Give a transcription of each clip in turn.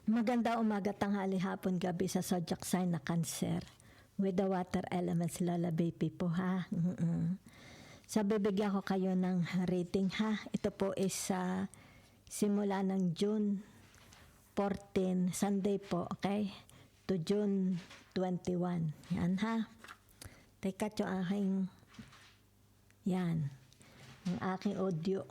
Maganda umaga, tanghali, hapon, gabi sa zodiac sign na Cancer. With the water elements, Lola Baby po ha. So bibigyan ko kayo ng rating ha. Ito po is simula ng June 14, Sunday po, okay? To June 21. Yan ha. Teka, yung aking, yan, ang aking audio.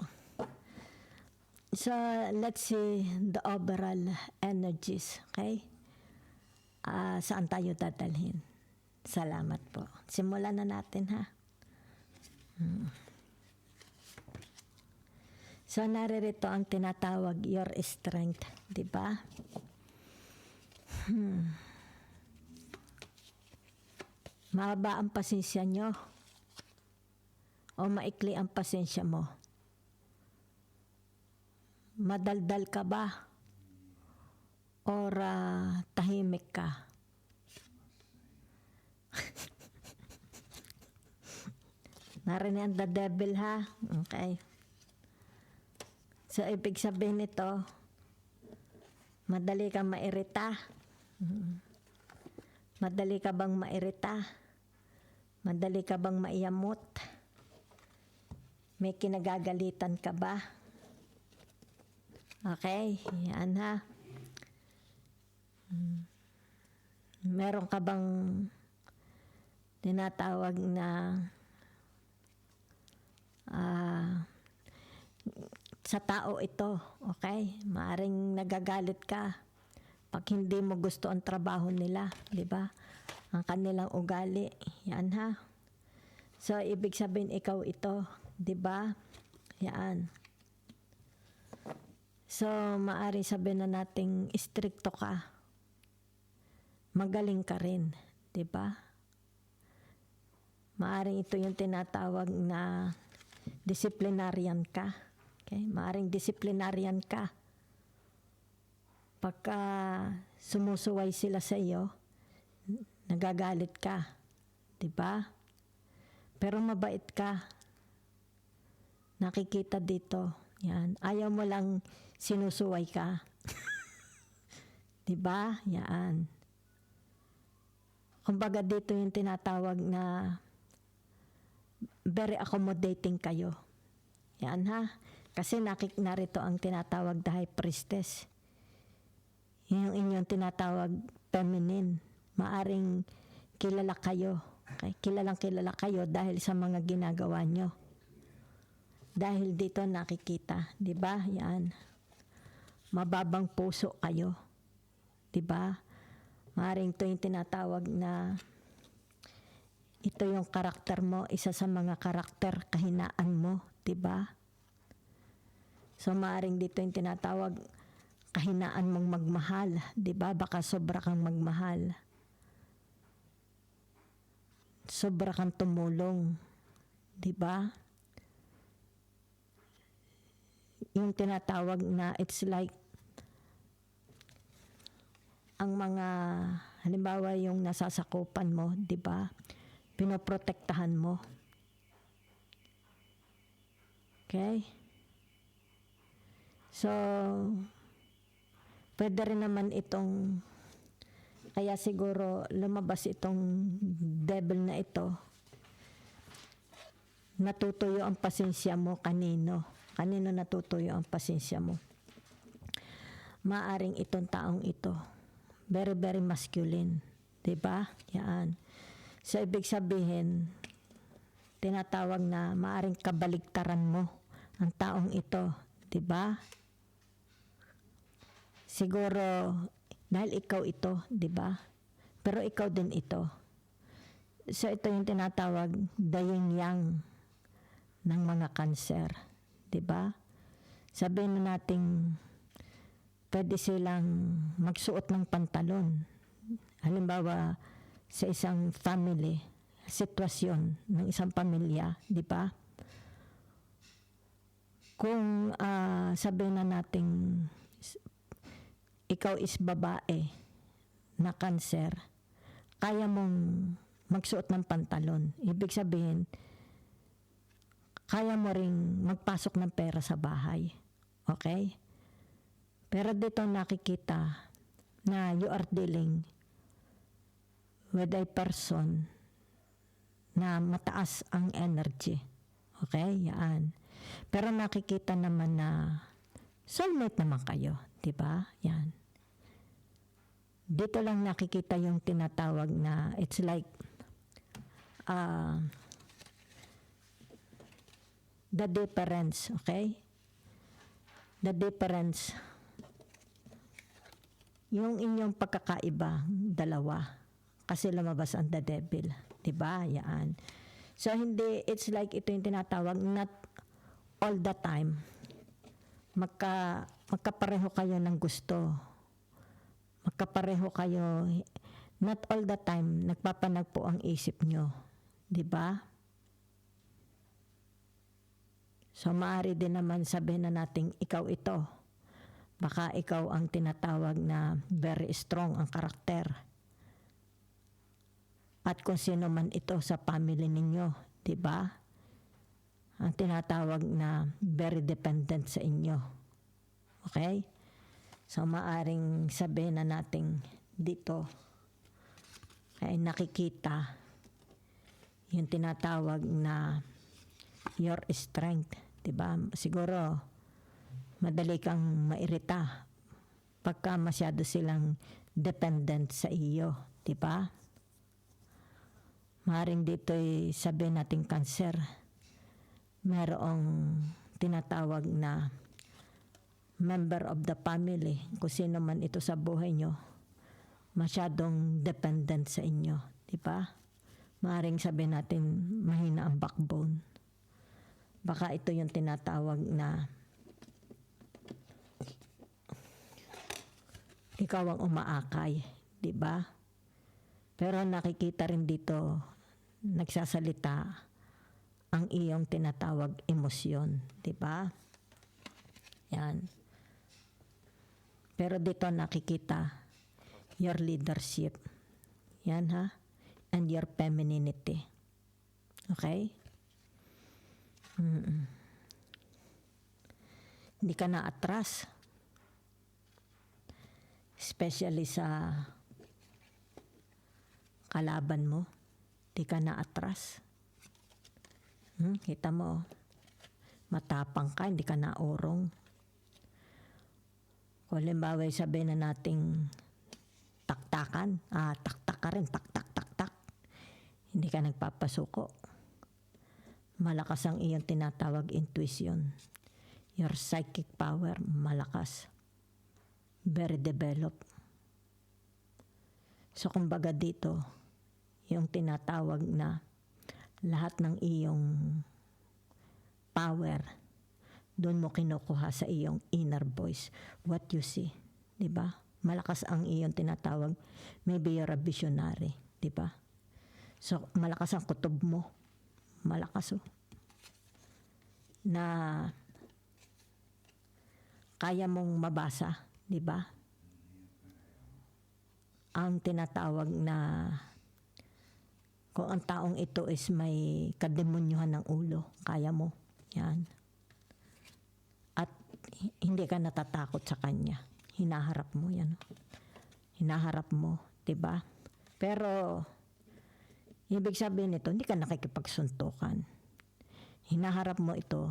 So, let's see the overall energies, okay? Saan tayo dadalhin? Salamat po. Simulan na natin, ha? So, naririto ang tinatawag your strength, di ba? Mahaba ang pasensya nyo o maikli ang pasensya mo? Madaldal ka ba? Or tahimik ka? Narinig the devil ha? Okay. So, ibig sabihin nito, madali kang mairita. Madali ka bang mairita? Madali ka bang maiyamot? May kinagagalitan ka ba? Okay, yan ha. Meron ka bang tinatawag na sa tao ito, okay? Maaring nagagalit ka pag hindi mo gusto ang trabaho nila, di ba? Ang kanilang ugali, yan ha. So, ibig sabihin ikaw ito, di ba? Yan. So, maari sabihin na nating stricto ka. Magaling ka rin, di ba? Maaring ito yung tinatawag na disciplinarian ka. Okay? Maaring disciplinarian ka. Pagka sumusuway sila sa iyo, nagagalit ka, di ba? Pero mabait ka. Nakikita dito. Yan. Ayaw mo lang sinusuway ka. Diba? Yan. Kumbaga dito yung tinatawag na very accommodating kayo. Yan ha. Kasi narito ang tinatawag na high priestess. Yung inyong tinatawag feminine. Maaring kilala kayo. Okay? Kilalang kilala kayo dahil sa mga ginagawa nyo. Dahil dito nakikita, 'di ba? Yan. Mababang puso kayo. 'Di ba? Maring 'to yung tinatawag na ito yung karakter mo, isa sa mga karakter kahinaan mo, 'di ba? So maring dito yung tinatawag kahinaan mong magmahal, 'di ba? Baka sobra kang magmahal. Sobra kang tumulong, 'di ba? Yung tinatawag na it's like ang mga halimbawa yung nasasakupan mo, 'di ba? Pinoprotektahan mo. Okay? So pwede rin naman itong kaya siguro lumabas itong devil na ito. Natutuyo ang pasensya mo kanino? Kanino natutuyo ang pasensya mo? Maaring itong taong ito. Very, very masculine. Diba? Yan. So, ibig sabihin, tinatawag na maaring kabaligtaran mo ang taong ito. Diba? Siguro, dahil ikaw ito, diba? Pero ikaw din ito. So, ito yung tinatawag the yin-yang ng mga Cancer. Diba? Sabihin na natin pwede silang magsuot ng pantalon. Halimbawa sa isang family, sitwasyon ng isang pamilya, di ba? Kung sabihin na natin ikaw is babae na Cancer, kaya mong magsuot ng pantalon. Ibig sabihin, kaya mo ring magpasok ng pera sa bahay. Okay? Pero dito nakikita, na you are dealing with a person na mataas ang energy. Okay? Yan. Pero nakikita naman na soulmate naman kayo. Diba? Yan. Dito lang nakikita yung tinatawag na it's like the difference, okay? The difference, yung inyong pagkakaiba, dalawa. Kasi lumabas ang the devil. Diba? Yan. So, hindi, it's like ito yung tinatawag, not all the time. Magkapareho kayo ng gusto. Magkapareho kayo, not all the time, nagpapanagpo ang isip nyo. Diba? So, maaari din naman sabihin na natin, ikaw ito. Baka ikaw ang tinatawag na very strong ang karakter. At kung sino man ito sa family ninyo, di ba? Ang tinatawag na very dependent sa inyo. Okay? So, maaring sabihin na natin dito ay nakikita yung tinatawag na your strength. Diba? Siguro, madali kang mairita pagka masyado silang dependent sa iyo. Diba? Maaaring dito'y sabihin natin cancer. Merong tinatawag na member of the family, kung sino man ito sa buhay nyo, masyadong dependent sa inyo. Diba? Maaaring sabihin natin mahina ang backbone. Baka ito yung tinatawag na ikaw ang umaakay, di ba? Pero nakikita rin dito, nagsasalita ang iyong tinatawag emosyon, di ba? Yan. Pero dito nakikita your leadership. Yan ha? And your femininity. Okay? Hindi ka na atras. Especially sa kalaban mo. Hindi ka na atras. Kita mo, matapang ka, hindi ka na orong. Kung halimbawa sabihin na nating taktakan, taktak ka rin, tak. Hindi ka nagpapasuko. Malakas ang iyong tinatawag intuition. Your psychic power, malakas. Very developed. So, kumbaga dito, yung tinatawag na lahat ng iyong power, doon mo kinukuha sa iyong inner voice. What you see. Diba? Malakas ang iyong tinatawag. Maybe you're a visionary. Diba? So, malakas ang kutob mo. Malakas na kaya mong mabasa, di ba? Ang tinatawag na kung ang taong ito is may kademonyuhan ng ulo, kaya mo. Yan. At hindi ka natatakot sa kanya. Hinaharap mo yan. Hinaharap mo, di ba? Pero ibig sabihin nito, hindi ka nakikipagsuntukan. Hinaharap mo ito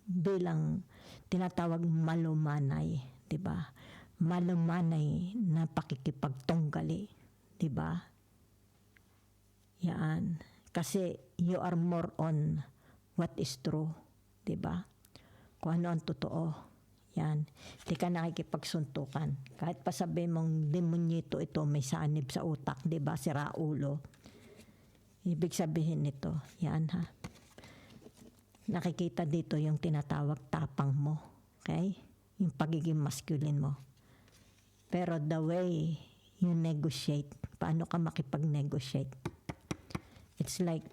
bilang tinatawag malumanay, 'di ba? Malumanay na pakikipagtunggali, 'di ba? Yan. Kasi you are more on what is true, 'di ba? Kung ano ang totoo. Yan. Hindi ka nakikipagsuntukan. Kahit pa sabihin mong demonyito ito, may sanib sa utak, 'di ba? Sira ulo. Ibig sabihin nito, yan ha. Nakikita dito yung tinatawag tapang mo. Okay? Yung pagiging masculine mo. Pero the way you negotiate, paano ka makipag-negotiate? It's like,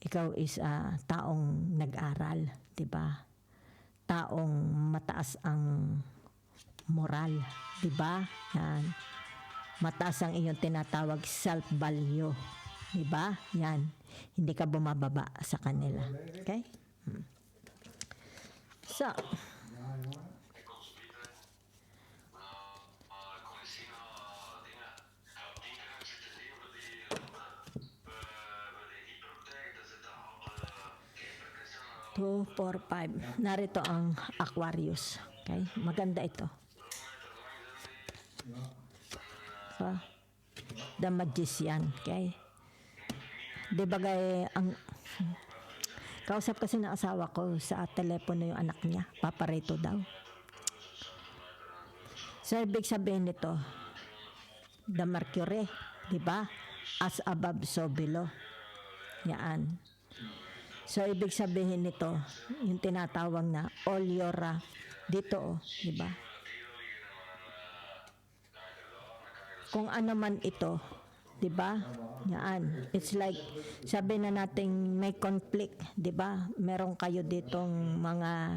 ikaw is taong nag-aral, di ba? Taong mataas ang moral, di ba? Yan. Mataas ang iyong tinatawag self-value. Diba? Yan. Hindi ka bumababa sa kanila. Okay? So, 2, 4, 5. Narito ang Aquarius. Okay? Maganda ito. So, the Magician. Okay? Di bagay ang kausap kasi ng asawa ko sa telepono yung anak niya, papareto daw. So, ibig sabihin nito, the Mercury, di ba? As above, so below. Yan. So, ibig sabihin nito, yung tinatawag na all your, dito, di ba? Kung ano man ito, di ba? Yan. It's like, sabi na nating may conflict, di ba? Meron kayo ditong mga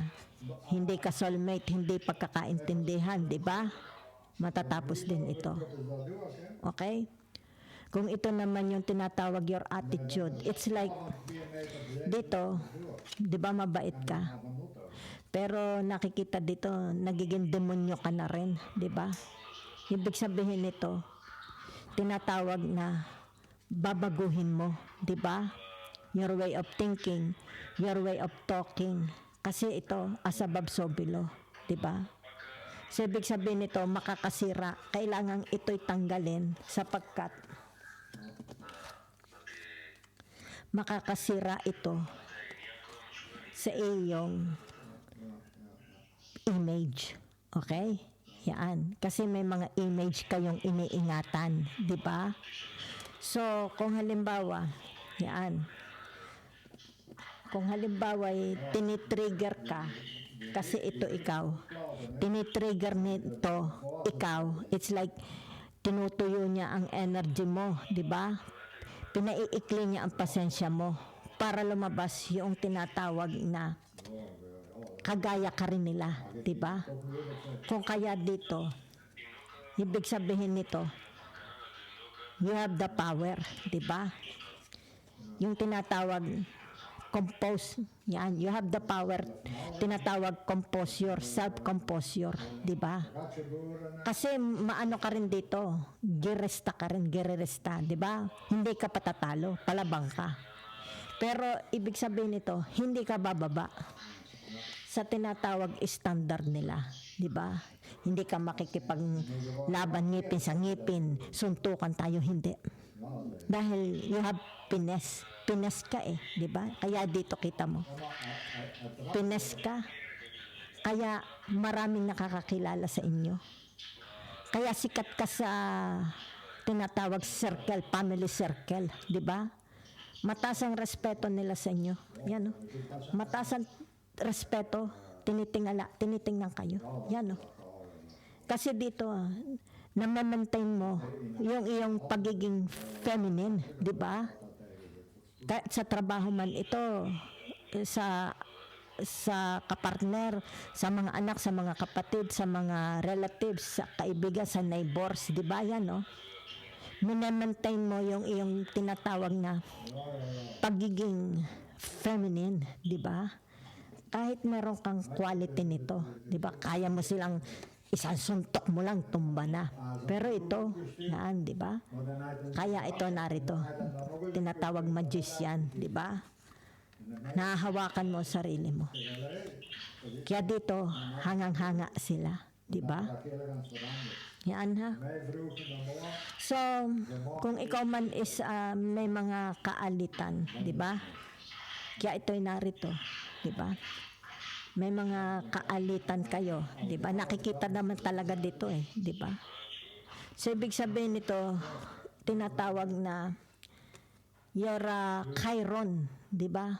hindi ka soulmate, hindi pagkakaintindihan, di ba? Matatapos din ito. Okay? Kung ito naman yung tinatawag your attitude, it's like, dito, di ba mabait ka? Pero nakikita dito, nagiging demonyo ka na rin, di ba? Ibig sabihin nito, tinatawag na babaguhin mo, di ba? Your way of thinking, your way of talking. Kasi ito, as above, so below, di ba? So, ibig sabihin nito, makakasira. Kailangan ito'y tanggalin sapagkat makakasira ito sa iyong image. Okay? Yan. Kasi may mga image kayong iniingatan. Di ba? So, kung halimbawa, yan. Kung halimbawa, tinitrigger ka, kasi ito ikaw. Tinitrigger nito ikaw. It's like, tinutuyo niya ang energy mo. Di ba? Pinaiikli niya ang pasensya mo para lumabas yung tinatawag na kagaya ka rin nila, di ba? Kung kaya dito, ibig sabihin nito, you have the power, di ba? Yung tinatawag compose, yan, you have the power, tinatawag composure, self-composure, di ba? Kasi maano ka rin dito, giresta ka rin, giresta, di ba? Hindi ka patatalo, palabang ka. Pero ibig sabihin nito, hindi ka bababa sa tinatawag standard nila, di ba? Hindi ka makikipaglaban ngipin sa ngipin, suntukan tayo, hindi. Dahil you have finesse. Finesse ka di ba? Kaya dito kita mo. Finesse ka. Kaya maraming nakakakilala sa inyo. Kaya sikat ka sa tinatawag circle, family circle, di ba? Mataas ang respeto nila sa inyo. Yan, no? Mataas ang respeto, tinitingnan kayo. Yan, no? Kasi dito, na-maintain mo yung iyong pagiging feminine, di ba? Kahit sa trabaho man ito, sa kapartner, sa mga anak, sa mga kapatid, sa mga relatives, sa kaibigan, sa neighbors, di ba yan, no? Minamaintain mo yung iyong tinatawag na pagiging feminine, di ba? Kahit meron kang quality nito, di ba? Kaya mo silang isang suntok mo lang, tumba na. Pero ito, yan, di ba? Kaya ito narito, tinatawag magician, di ba? Nahahawakan mo sarili mo. Kaya dito, hangang-hanga sila, di ba? Yan ha. So, kung ikaw man is may mga kaalitan, di ba? Kaya ito'y narito, di ba? May mga kaalitan kayo, di ba? Nakikita naman talaga dito di ba? So, ibig sabihin nito, tinatawag na your Chiron, di ba?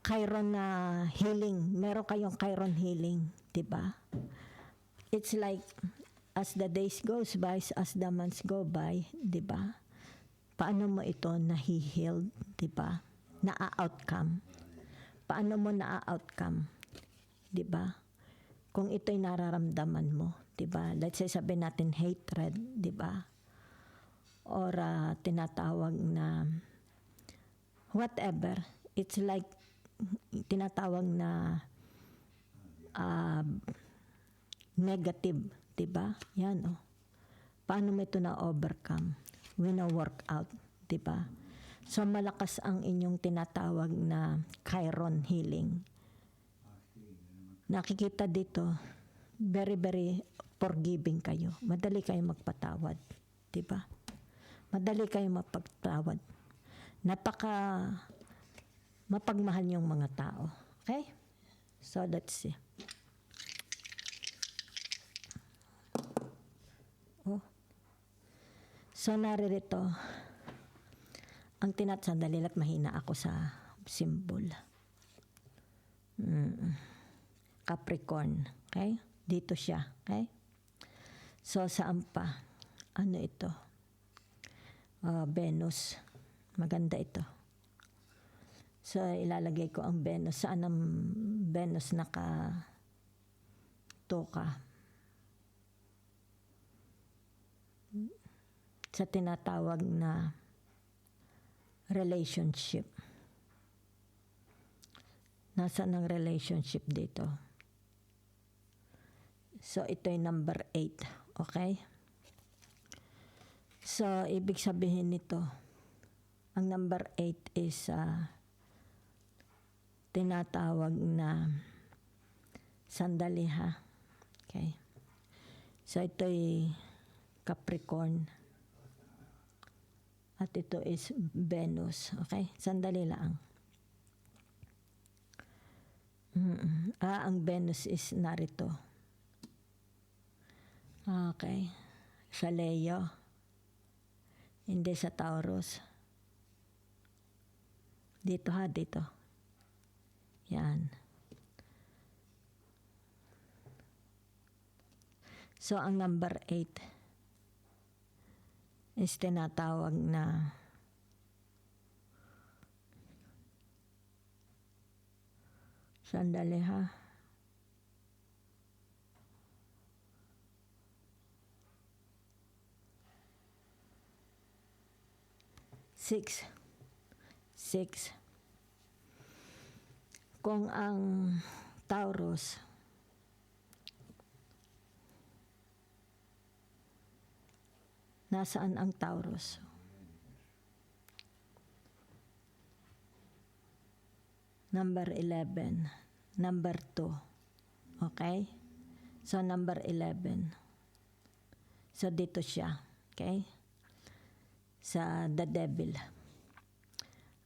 Chiron na healing. Meron kayong Chiron healing, di ba? It's like, as the days goes by, as the months go by, di ba? Paano mo ito nahi-healed, di ba? Na-outcome. Paano mo na-outcome? Di ba? Kung ito'y nararamdaman mo, di ba? Let's say sabihin natin hatred, di ba? Or tinatawag na whatever. It's like tinatawag na negative, di ba? Yan, Paano mo ito na-overcome? Wina-work out, di ba? So malakas ang inyong tinatawag na Chiron healing. Nakikita dito, very, very forgiving kayo. Madali kayo magpatawad. Diba? Madali kayo mapagtawad. Mapagmahal yung mga tao. Okay? So let's see. Oh. So naririto, ang sandali lang, mahina ako sa symbol. Capricorn. Okay? Dito siya. Okay? So saan pa? Ano ito? Venus. Maganda ito. So ilalagay ko ang Venus. Saan ang Venus nakatoka? Sa tinatawag na relationship. Nasaan ang relationship dito? So ito ay number 8. Okay? So ibig sabihin nito, ang number 8 is tinatawag na sandali ha. Okay? So ito ay Capricorn. At ito is Venus. Okay? Sandali lang. Ang Venus is narito. Okay. Sa Leo. Hindi sa Taurus. Dito ha, dito. Yan. So, ang number 8 is tinatawag na sandali ha. Six. Kung ang Taurus nasaan ang Taurus? Number 11. Number 2. Okay? So, number 11. So, dito siya. Okay? Sa the devil.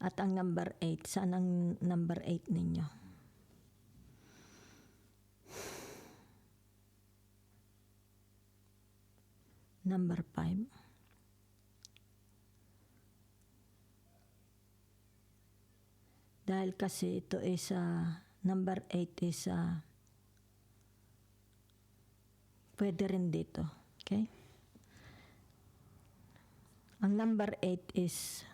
At ang number 8. Saan ang number 8 ninyo? Number 5. Dahil kasi ito is number 8 is pwede rin dito. Okay? Ang number 8 is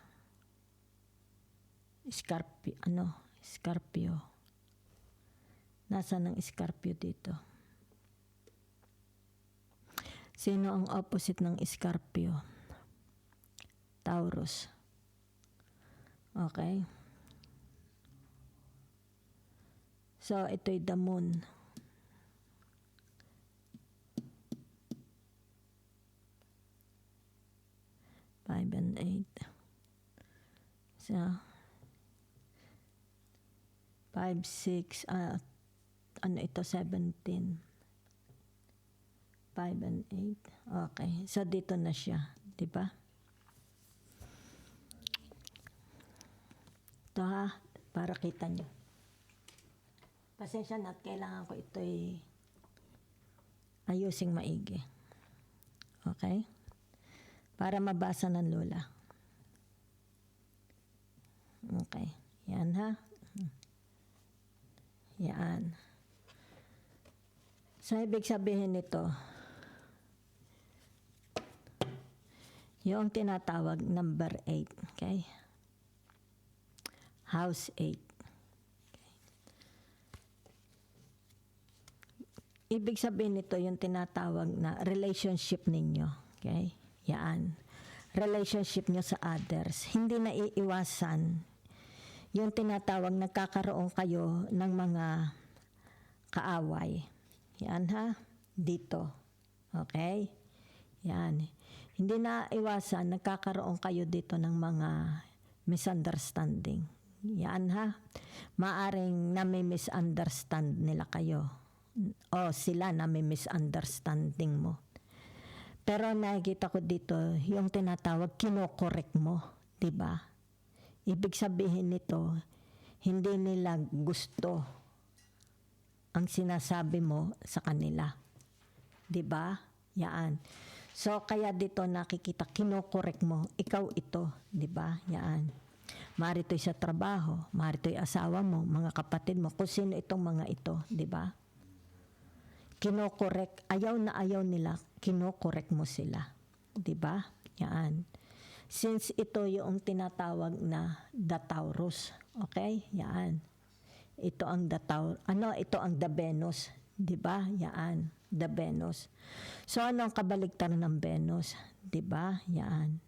Scorpio. Nasaan ang Scorpio dito? Sino ang opposite ng Scorpio? Taurus. Okay? So, ito'y the moon. Five and 8. So, 5, 6, ano ito, 17. 5 and 8. Okay. So, dito na siya. Diba? Ito ha, para kita nyo. Pasensya na at kailangan ko ito'y ayusing maigi. Okay? Para mabasa ng lola. Okay. Yan ha. Yan. So, ibig sabihin nito, yung tinatawag number 8. Okay? House 8. Ibig sabihin nito yung tinatawag na relationship ninyo. Okay? Yan. Relationship nyo sa others. Hindi na iiwasan yung tinatawag nagkakaroon kayo ng mga kaaway. Yan ha. Dito. Okay? Yan. Hindi na iwasan nagkakaroon kayo dito ng mga misunderstanding. Yan ha. Maaring nami-misunderstand nila kayo. O sila nami-misunderstanding mo. Pero nakikita ko dito, yung tinatawag, kinokorek mo. Diba? Ibig sabihin nito, hindi nila gusto ang sinasabi mo sa kanila. Diba? Yan. So, kaya dito nakikita, kinokorek mo, ikaw ito. Diba? Yan. Maaari ito'y sa trabaho, maaari ito'y asawa mo, mga kapatid mo, kung sino itong mga ito. Diba? Kinokorek, ayaw nila, kinokorek mo sila. Diba? Yan. Since ito yung tinatawag na the Taurus. Okay? Yan. Ito ang the Taurus. Ito ang the Venus. Diba? Yan. The Venus. So, ano ang kabaligtaran ng Venus? Diba? Yan.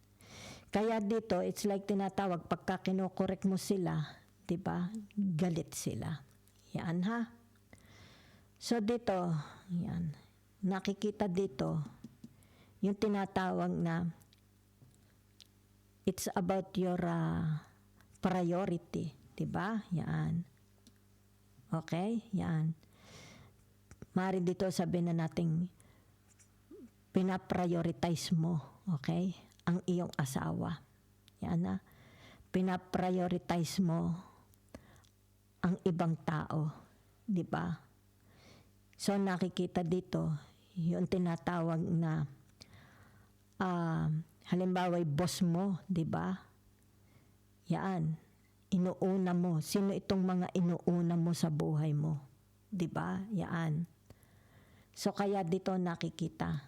Kaya dito, it's like tinatawag, pagka kinokorek mo sila, diba? Galit sila. Yan ha. So, dito, yan. Nakikita dito, yung tinatawag na it's about your priority. Diba? Yan. Okay? Yan. Maaari dito sabihin na nating pinaprioritize mo. Okay? Ang iyong asawa. Yan na. Pinaprioritize mo ang ibang tao. Diba? So, nakikita dito, yung tinatawag na halimbawa, boss mo, di ba? Yan. Inuuna mo. Sino itong mga inuuna mo sa buhay mo? Di ba? Yan. So, kaya dito nakikita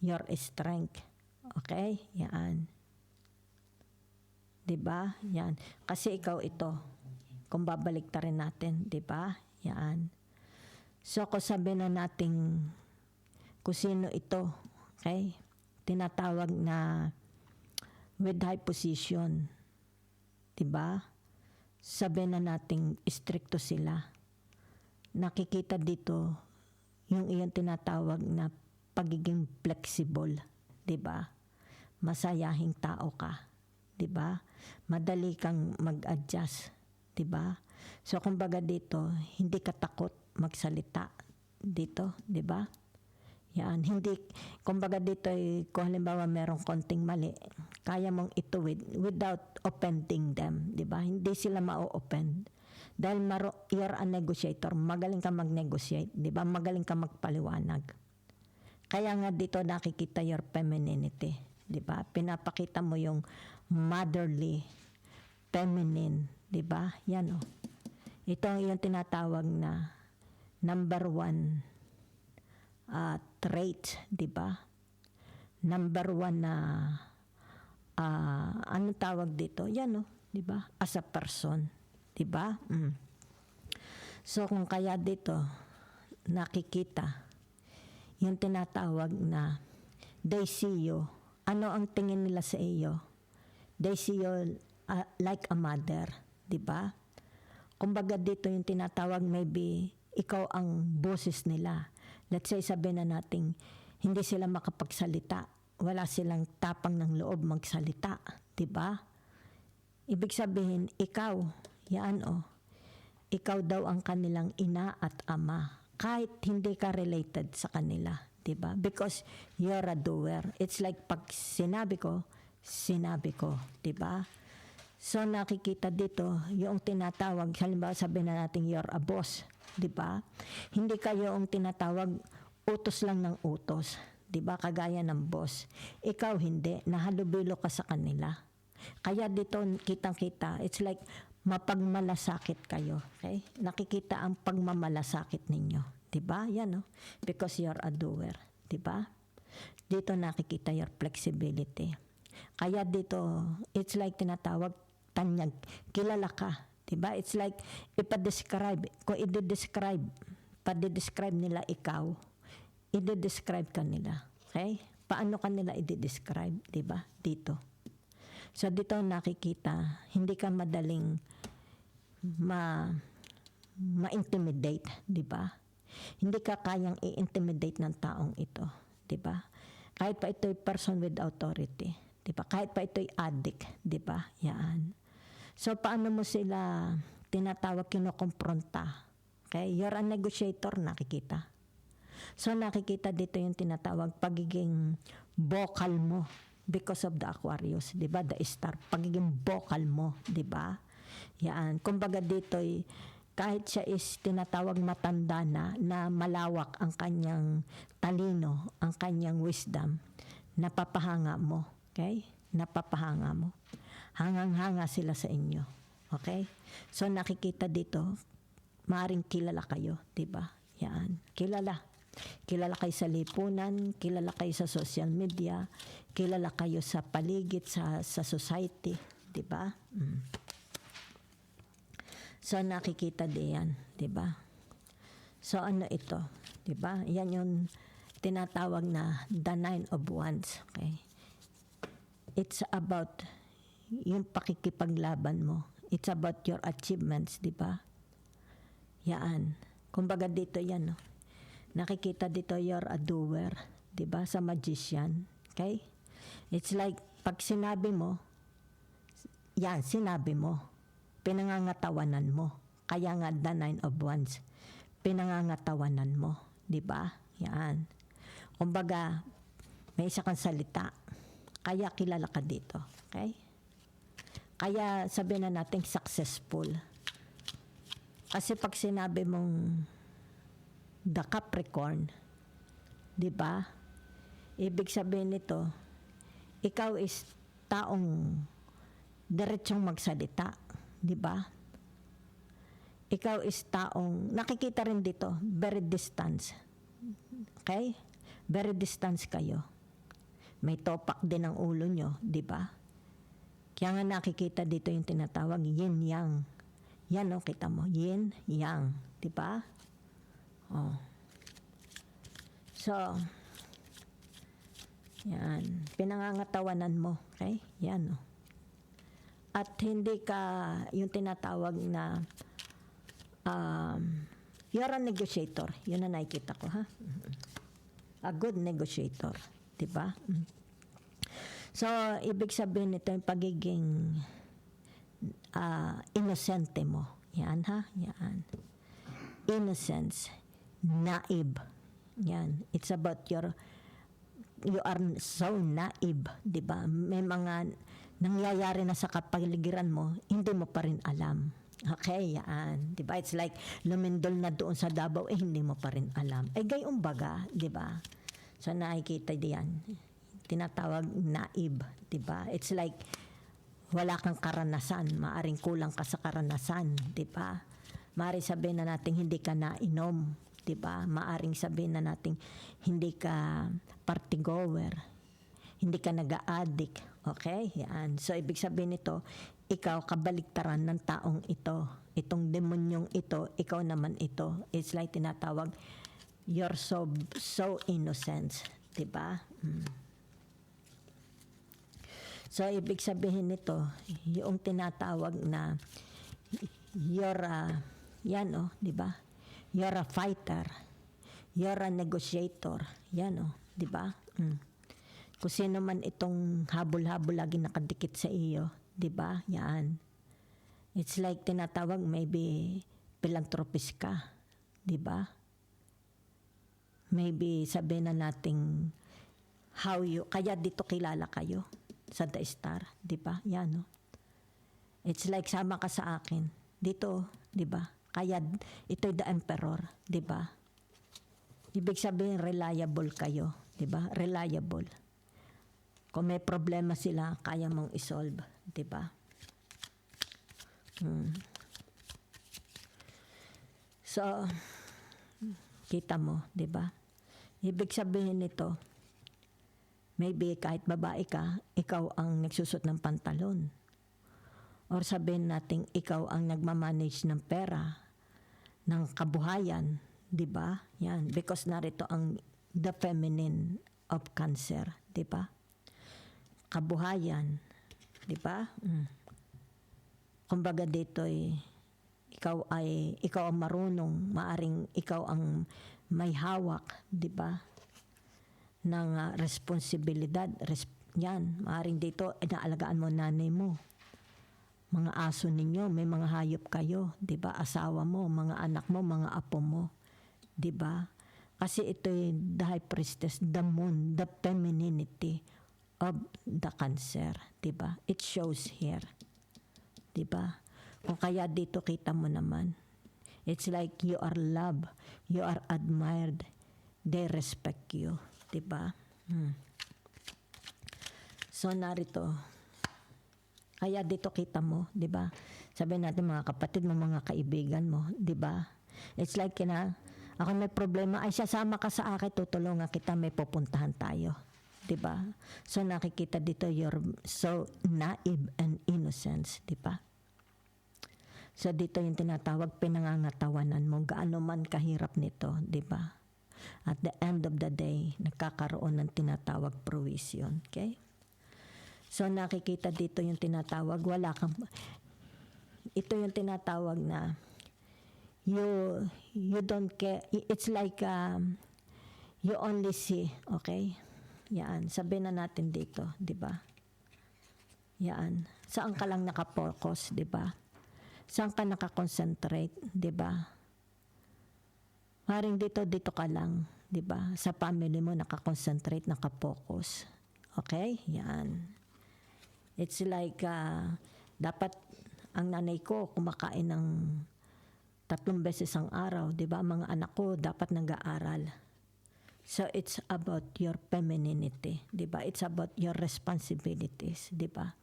your strength. Okay? Yan. Di ba? Yan. Kasi ikaw ito. Kung babalik ta rin natin, di ba? Yan. So, kung sabihin na natin kung sino ito, okay? Tinatawag na with high position. Diba? Sabihin na natin stricto sila. Nakikita dito yung iyong tinatawag na pagiging flexible. Diba? Masayahing tao ka. Diba? Madali kang mag-adjust. Diba? So, kumbaga dito, hindi ka takot magsalita dito, di ba? Yan, hindi, kumbaga dito, kung halimbawa merong konting mali, kaya mong ituwid without offending them, di ba? Hindi sila ma-offend. Dahil you're a negotiator, magaling ka mag-negotiate, di ba? Magaling ka magpaliwanag. Kaya nga dito nakikita your femininity, di ba? Pinapakita mo yung motherly, feminine, di ba? Yan o. Ito yung tinatawag na number 1 trait, di ba? Number 1 na anong tawag dito? Yan di ba? As a person, di ba? So kung kaya dito nakikita yung tinatawag na they see you. Ano ang tingin nila sa iyo? They see you like a mother, di ba? Kumbaga dito yung tinatawag, maybe ikaw ang boses nila. Let's say sabihin na natin, hindi sila makapagsalita. Wala silang tapang ng loob magsalita. Diba? Ibig sabihin, ikaw, yan ikaw daw ang kanilang ina at ama. Kahit hindi ka related sa kanila. Diba? Because you're a doer. It's like pag sinabi ko. Diba? So nakikita dito, yung tinatawag, halimbawa sabihin na natin you're a boss, di ba? Hindi kayo yung tinatawag utos lang ng utos, di ba? Kagaya ng boss. Ikaw hindi, nahalubilo ka sa kanila. Kaya dito kitang-kita, it's like mapagmalasakit kayo, okay? Nakikita ang pagmamalasakit ninyo, di ba? Yan because you're a doer, di ba? Dito nakikita your flexibility. Kaya dito, it's like tinatawag tanyag, kilala ka, diba? It's like, ipa-describe, kung i-describe nila ikaw, i-describe ka nila, okay? Paano ka nila i-describe, diba? Dito. So, dito nakikita, hindi ka madaling ma-intimidate, diba? Hindi ka kayang i-intimidate ng taong ito, diba? Kahit pa ito'y person with authority, 'di ba? Kahit pa ito'y addict, 'di ba? Yan. So paano mo sila tinatawag, kinokompronta? Okay? You're a negotiator, nakikita. So nakikita dito yung tinatawag pagiging vocal mo because of the Aquarius, 'di ba? The star, pagiging vocal mo, 'di ba? Yan. Kumbaga dito'y kahit siya is tinatawag matanda na malawak ang kanyang talino, ang kanyang wisdom, napapahanga mo. Okay? Napapahanga mo. Hangang-hanga sila sa inyo. Okay? So nakikita dito, maaring kilala kayo, 'di ba? Yan. Kilala. Kilala kayo sa lipunan, kilala kayo sa social media, kilala kayo sa paligid, sa society, 'di ba? So nakikita diyan, 'di ba? So ano ito, 'di ba? Yan yung tinatawag na the Nine of Wands, okay? It's about yung pakikipaglaban mo. It's about your achievements, 'di ba? Yan. Kumbaga dito yan, no? Nakikita dito you're a doer, 'di ba? Sa magician, okay? It's like pag sinabi mo, yan, sinabi mo. Pinangangatawanan mo. Kaya nga the Nine of Wands. Pinangangatawanan mo. 'Di ba? Yan. Kumbaga, may isa kang salita. Kaya kilala ka dito. Okay? Kaya sabihin na natin successful. Kasi pag sinabi mong the Capricorn, 'di ba? Ibig sabihin nito, ikaw is taong diretsong magsalita. 'Di ba? Ikaw is taong, nakikita rin dito, very distance. Okay? Very distance kayo. May topak din ang ulo nyo, 'di ba? Kaya nga nakikita dito yung tinatawag yin yang. Yan, oh, kita mo, yin yang, 'di ba? Oh. So, yan, pinangangatawanan mo, okay? Yan, oh. At hindi ka yung tinatawag na you're a negotiator. Yun na nakikita ko, ha? A good negotiator. Diba? So, ibig sabihin nito yung pagiging inosente mo. Yan, ha? Yan. Innocence. Naib. Yan. It's about you are so naive. Diba? May mga nangyayari na sa kapaligiran mo, hindi mo pa rin alam. Okay, yan. Diba? It's like, lumindol na doon sa Davao, hindi mo pa rin alam. Gayong baga, diba? So, nakikita diyan. Tinatawag naib, diba? It's like, wala kang karanasan. Maaring kulang ka sa karanasan, diba? Maaring sabihin na natin, hindi ka nainom, diba? Maaring sabihin na natin, hindi ka partygoer, hindi ka nag-a-addict. Okay? Yan. So, ibig sabihin nito, ikaw kabaliktaran ng taong ito. Itong demonyong ito, ikaw naman ito. It's like tinatawag, you're so innocent. Diba? So, ibig sabihin nito, yung tinatawag na you're yan, oh, diba? You're a fighter. You're a negotiator. Yan, oh, diba? Kung sino man itong habol-habol lagi nakadikit sa iyo, 'di ba? Yan. It's like tinatawag maybe philanthropist ka, 'di ba? Maybe sabihin na nating kaya dito kilala kayo sa The Star, 'di ba? Yan, no. It's like sama ka sa akin dito, 'di ba? Kaya ito'y the Emperor, 'di ba? Ibig sabihin reliable kayo, 'di ba? Reliable. Kung may problema sila, kaya mong isolve, 'di ba? So, kita mo, 'di ba? Ibig sabihin nito, maybe kahit babae ka, ikaw ang nagsusot ng pantalon. Or sabihin natin, ikaw ang nagmamanage ng pera, ng kabuhayan, 'di ba? Yan, because narito ang the feminine of Cancer, 'di ba? Kabuhayan, 'di ba? Kumbaga dito ikaw ang marunong, maaring ikaw ang may hawak, 'di ba? Ng responsibilidad, Yan, maaaring dito, inaalagaan mo nanay mo. Mga aso ninyo, may mga hayop kayo, 'di ba? Asawa mo, mga anak mo, mga apo mo, 'di ba? Kasi ito the high priestess, the moon, the femininity of the Cancer, 'di ba? It shows here. 'Di ba? O kaya dito kita mo naman. It's like you are loved, you are admired, they respect you, 'di ba? So narito, kaya dito kita mo, 'di ba? Sabihin natin mga kapatid mo, mga kaibigan mo, 'di ba? It's like ako may problema, ay sasama ka sa akin, tutulungan kita, may pupuntahan tayo, 'di ba? So nakikita dito you're so naive and innocent, 'di ba? So dito yung tinatawag pinangangatawanan mo, gaano man kahirap nito, 'di ba? At the end of the day, nagkakaroon ng tinatawag provision, okay? So nakikita dito yung tinatawag, ito yung tinatawag na you don't care. It's like you only see, okay? Yan, sabihin na natin dito, 'di ba? Yan, saan ka lang nakapokus, 'di ba? Saan ka nakakonsentrate, 'di ba? Maring dito ka lang, 'di ba? Sa family mo nakakonsentrate, nakapokus. Okay? Yan. It's like, dapat ang nanay ko kumakain ng 3 beses ang araw, 'di ba? Mga anak ko dapat nag-aaral. So it's about your femininity, 'di ba? It's about your responsibilities, 'di ba?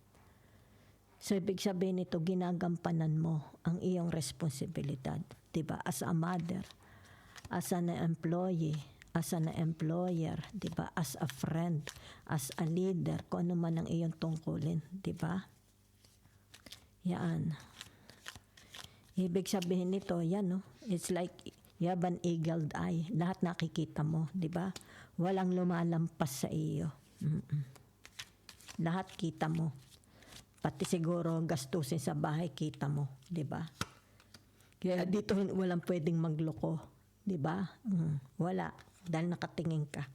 So ibig sabihin nito, ginagampanan mo ang iyong responsibilidad, 'di ba? As a mother, as an employee, as an employer, 'di ba? As a friend, as a leader, kung ano man ang iyong tungkulin, 'di ba? Yan. Ibig sabihin nito, yan, no? It's like you have an eagle eye. Lahat nakikita mo, 'di ba? Walang lumalampas sa iyo. Lahat kita mo. Pati siguro gastusin sa bahay kita mo, 'di ba? Kaya dito walang pwedeng magloko, 'di ba? Wala. Dahil nakatingin ka.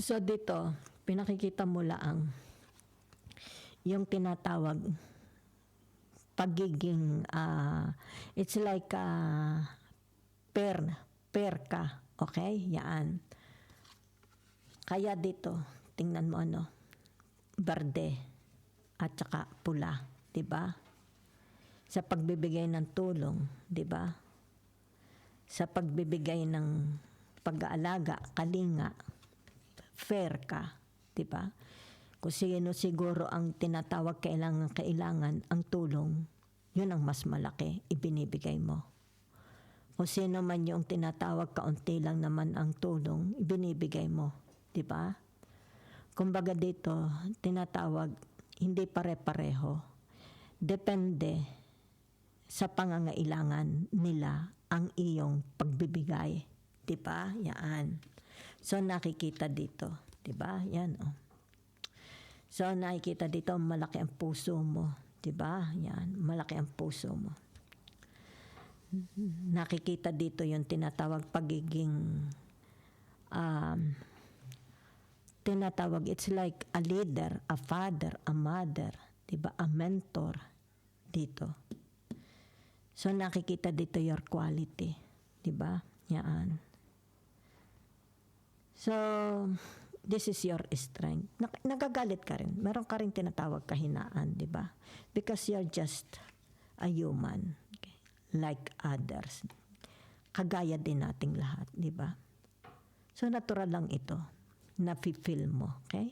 So dito, pinakikita mo lang yung tinatawag pagiging, it's like pair ka. Okay? Yan. Kaya dito, tingnan mo berde at saka pula. 'Di ba? Sa pagbibigay ng tulong, 'di ba? Sa pagbibigay ng pag-aalaga, kalinga, fair ka, 'di ba? Kung sino siguro ang tinatawag kailangan ang tulong, yun ang mas malaki ibinibigay mo. Kung sino man yung tinatawag kaunti lang naman ang tulong, ibinibigay mo, 'di ba? Kumbaga dito, tinatawag hindi pare-pareho. Depende sa pangangailangan nila ang iyong pagbibigay, 'di ba? Yan. So nakikita dito, 'di ba? Yan So nakikita dito malaki ang puso mo, 'di ba? Yan, malaki ang puso mo. Nakikita dito yung tinatawag pagiging tinatawag, it's like a leader, a father, a mother, 'di ba? A mentor dito. So nakikita dito your quality, 'di ba? Yan. So this is your strength. Nagagalit ka rin. Meron ka rin tinatawag kahinaan, 'di ba? Because you're just a human, okay? Like others. Kagaya din nating lahat, 'di ba? So natural lang ito na feel mo, okay?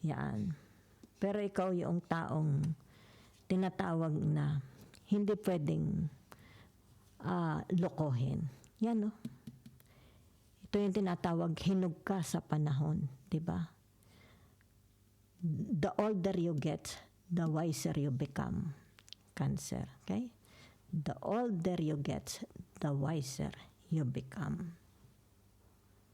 Yan. Pero ikaw yung taong tinatawag na hindi pwedeng lokohin. Yan, no? Ito yung tinatawag, hinug ka sa panahon, di ba? The older you get, the wiser you become. Cancer, okay? The older you get, the wiser you become.